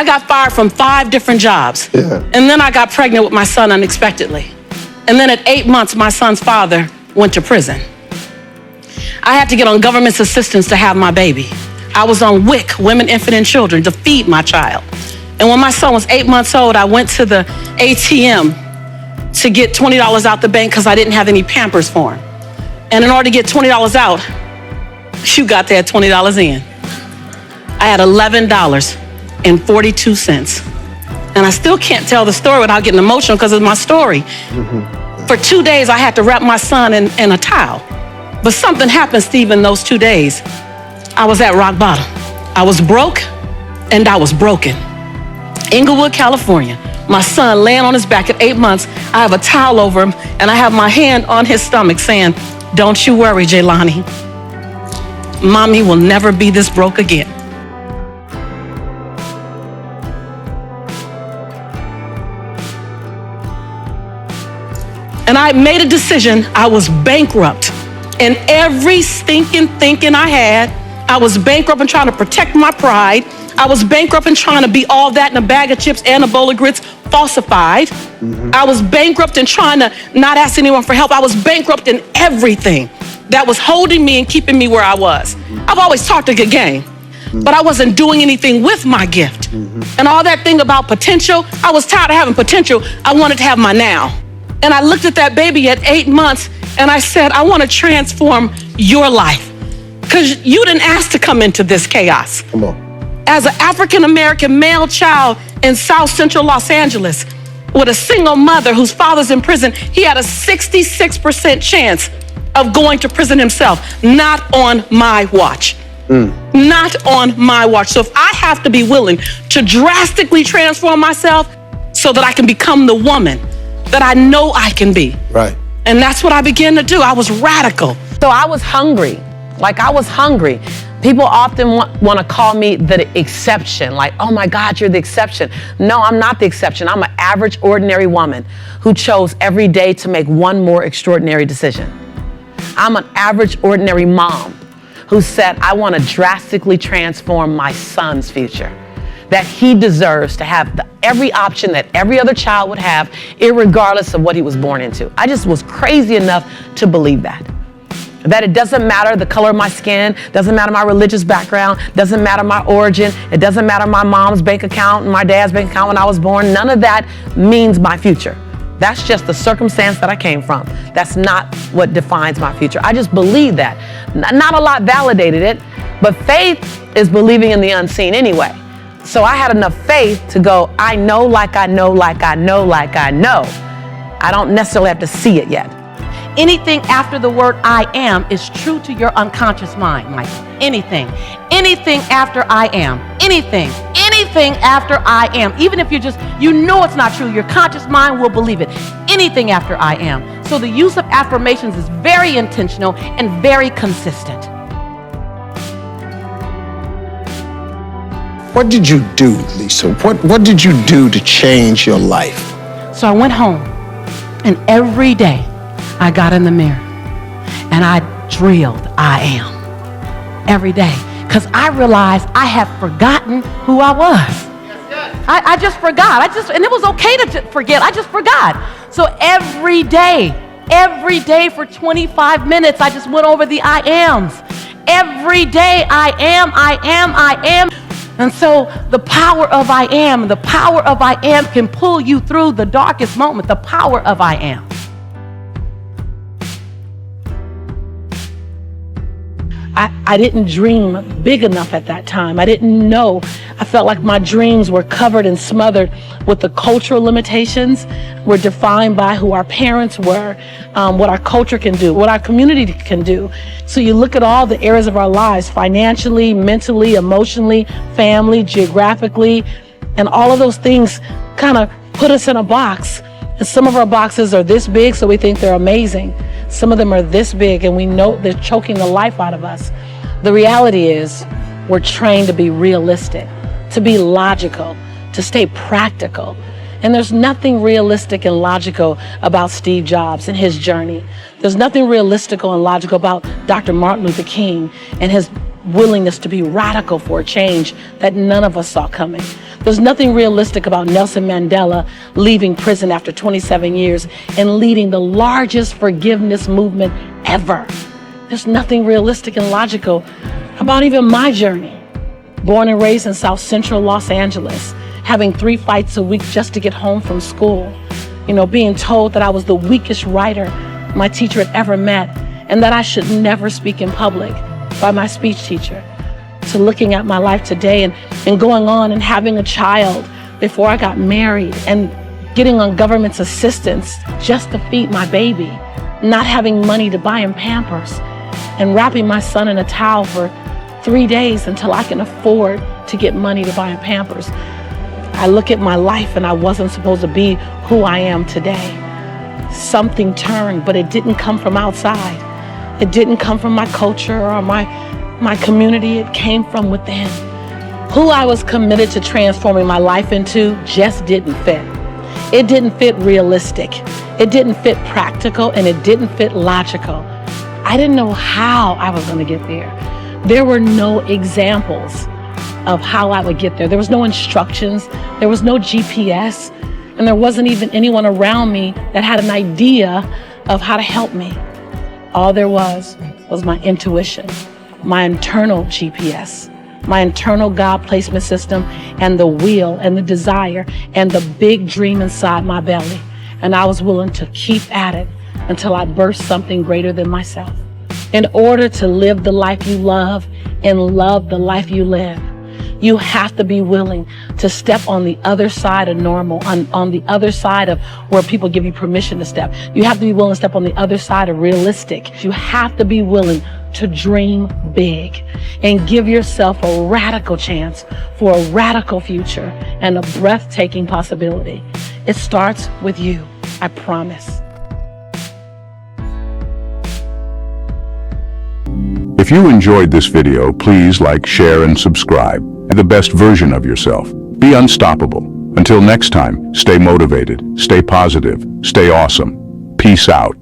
I got fired from 5 different jobs. Yeah. And then I got pregnant with my son unexpectedly. And then at 8 months, my son's father went to prison. I had to get on government's assistance to have my baby. I was on WIC, Women, Infant, and Children, to feed my child. And when my son was 8 months old, I went to the ATM to get $20 out the bank because I didn't have any Pampers for him. And in order to get $20 out, you got that $20 in. I had $11.42. And I still can't tell the story without getting emotional because it's my story. For 2 days, I had to wrap my son in a towel. But something happened, Steve, in those 2 days. I was at rock bottom. I was broke and I was broken. Inglewood, California. My son laying on his back at 8 months. I have a towel over him and I have my hand on his stomach saying, "Don't you worry, Jaylani. Mommy will never be this broke again." And I made a decision. I was bankrupt. And every stinking thinking I had, I was bankrupt and trying to protect my pride. I was bankrupt and trying to be all that in a bag of chips and a bowl of grits, falsified. I was bankrupt and trying to not ask anyone for help. I was bankrupt in everything that was holding me and keeping me where I was. I've always talked a good game, but I wasn't doing anything with my gift. And all that thing about potential, I was tired of having potential. I wanted to have my now. And I looked at that baby at 8 months and I said, I want to transform your life. Because you didn't ask to come into this chaos. Come on. As an African-American male child in South Central Los Angeles with a single mother whose father's in prison, he had a 66% chance of going to prison himself. Not on my watch. Not on my watch. So if I have to be willing to drastically transform myself so that I can become the woman that I know I can be. Right. And that's what I began to do. I was radical. So I was hungry. I was hungry. People often want to call me the exception. Like, oh my God, you're the exception. No, I'm not the exception. I'm an average, ordinary woman who chose every day to make one more extraordinary decision. I'm an average, ordinary mom who said, I want to drastically transform my son's future. That he deserves to have every option that every other child would have, irregardless of what he was born into. I just was crazy enough to believe that. That it doesn't matter the color of my skin, doesn't matter my religious background, doesn't matter my origin, it doesn't matter my mom's bank account and my dad's bank account when I was born. None of that means my future. That's just the circumstance that I came from. That's not what defines my future. I just believe that. Not a lot validated it, but faith is believing in the unseen anyway. So I had enough faith to go, I know like I know, like I know, like I know. I don't necessarily have to see it yet. Anything after the word I am is true to your unconscious mind, Michael. Anything. Anything after I am. Anything. Anything after I am. Even if you know it's not true, your conscious mind will believe it. Anything after I am. So the use of affirmations is very intentional and very consistent. What did you do, Lisa? What did you do to change your life? So I went home, and every day I got in the mirror and I drilled I am every day because I realized I had forgotten who I was. I just forgot. And it was okay to forget. I just forgot. So every day for 25 minutes, I just went over the I ams. Every day I am. And so the power of I am can pull you through the darkest moment, the power of I am. I didn't dream big enough at that time. I didn't know. I felt like my dreams were covered and smothered with the cultural limitations. We're defined by who our parents were, what our culture can do, what our community can do. So you look at all the areas of our lives, financially, mentally, emotionally, family, geographically, and all of those things kind of put us in a box. And some of our boxes are this big, so we think they're amazing. Some of them are this big, and we know they're choking the life out of us. The reality is, we're trained to be realistic, to be logical, to stay practical. And there's nothing realistic and logical about Steve Jobs and his journey. There's nothing realistical and logical about Dr. Martin Luther King and his willingness to be radical for a change that none of us saw coming. There's nothing realistic about Nelson Mandela leaving prison after 27 years and leading the largest forgiveness movement ever. There's nothing realistic and logical about even my journey. Born and raised in South Central Los Angeles, having 3 fights a week just to get home from school, being told that I was the weakest writer my teacher had ever met and that I should never speak in public by my speech teacher, to looking at my life today and going on and having a child before I got married and getting on government's assistance just to feed my baby, not having money to buy him Pampers, and wrapping my son in a towel for 3 days until I can afford to get money to buy him Pampers. I look at my life and I wasn't supposed to be who I am today. Something turned, but it didn't come from outside. It didn't come from my culture or my community. It came from within. Who I was committed to transforming my life into just didn't fit. It didn't fit realistic. It didn't fit practical, and it didn't fit logical. I didn't know how I was going to get there. There were no examples of how I would get there. There was no instructions. There was no GPS. And there wasn't even anyone around me that had an idea of how to help me. All there was my intuition, my internal GPS, my internal God placement system, and the will and the desire and the big dream inside my belly. And I was willing to keep at it until I birthed something greater than myself. In order to live the life you love and love the life you live, you have to be willing to step on the other side of normal, on the other side of where people give you permission to step. You have to be willing to step on the other side of realistic. You have to be willing to dream big and give yourself a radical chance for a radical future and a breathtaking possibility. It starts with you, I promise. If you enjoyed this video, please like, share, and subscribe. Be the best version of yourself. Be unstoppable. Until next time, stay motivated, stay positive, stay awesome. Peace out.